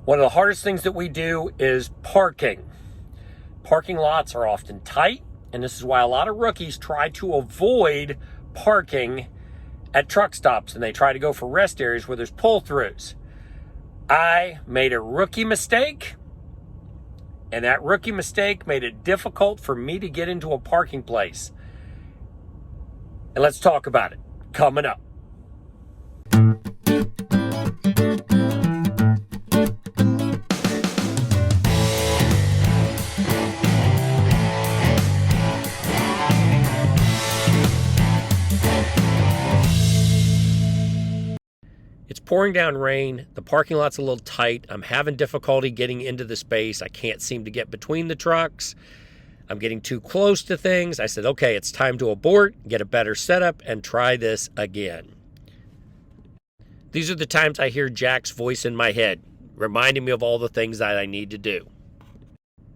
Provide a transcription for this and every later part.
One of the hardest things that we do is parking. Parking lots are often tight, and this is why a lot of rookies try to avoid parking at truck stops, and they try to go for rest areas where there's pull-throughs. I made a rookie mistake, and that rookie mistake made it difficult for me to get into a parking place. And let's talk about it coming up. It's pouring down rain. The parking lot's a little tight. I'm having difficulty getting into the space. I can't seem to get between the trucks. I'm getting too close to things. I said, okay, it's time to abort, get a better setup, and try this again. These are the times I hear Jack's voice in my head, reminding me of all the things that I need to do.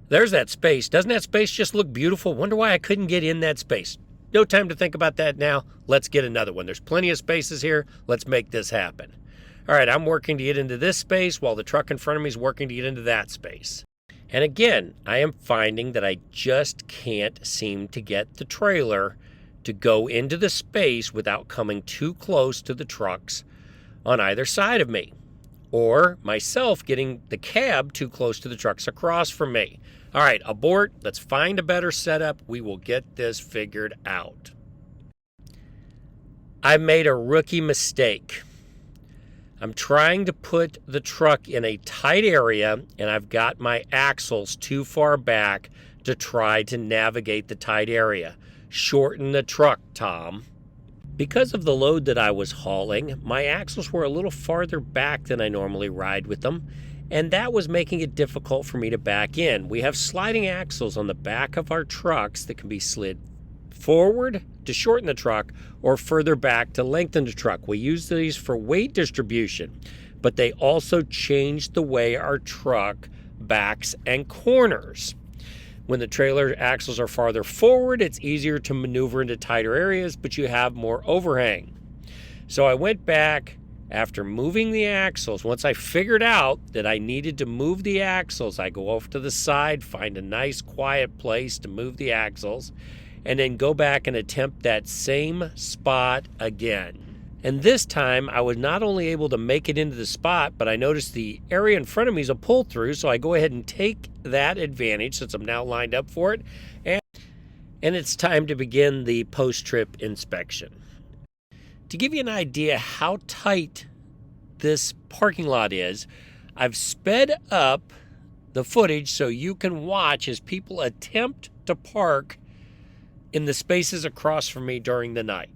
There's that space. Doesn't that space just look beautiful? Wonder why I couldn't get in that space. No time to think about that now. Let's get another one. There's plenty of spaces here. Let's make this happen. All right, I'm working to get into this space while the truck in front of me is working to get into that space. And again, I am finding that I just can't seem to get the trailer to go into the space without coming too close to the trucks on either side of me, or myself getting the cab too close to the trucks across from me. All right, abort. Let's find a better setup. We will get this figured out. I made a rookie mistake. I'm trying to put the truck in a tight area, and I've got my axles too far back to try to navigate the tight area. Shorten the truck, Tom. Because of the load that I was hauling, my axles were a little farther back than I normally ride with them, and that was making it difficult for me to back in. We have sliding axles on the back of our trucks that can be slid forward to shorten the truck or further back to lengthen the truck. We use these for weight distribution, but they also change the way our truck backs and corners. When the trailer axles are farther forward, it's easier to maneuver into tighter areas, but you have more overhang. So I went back after moving the axles. Once I figured out that I needed to move the axles, I go off to the side, find a nice quiet place to move the axles, and then go back and attempt that same spot again. And this time, I was not only able to make it into the spot, but I noticed the area in front of me is a pull-through, so I go ahead and take that advantage since I'm now lined up for it, and it's time to begin the post-trip inspection. To give you an idea how tight this parking lot is, I've sped up the footage so you can watch as people attempt to park in the spaces across from me during the night.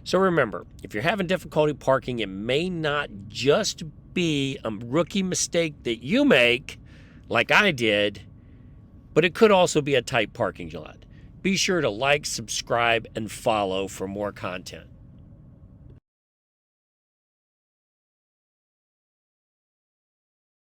So remember, if you're having difficulty parking, it may not just be a rookie mistake that you make, like I did, but it could also be a tight parking lot. Be sure to like, subscribe, and follow for more content.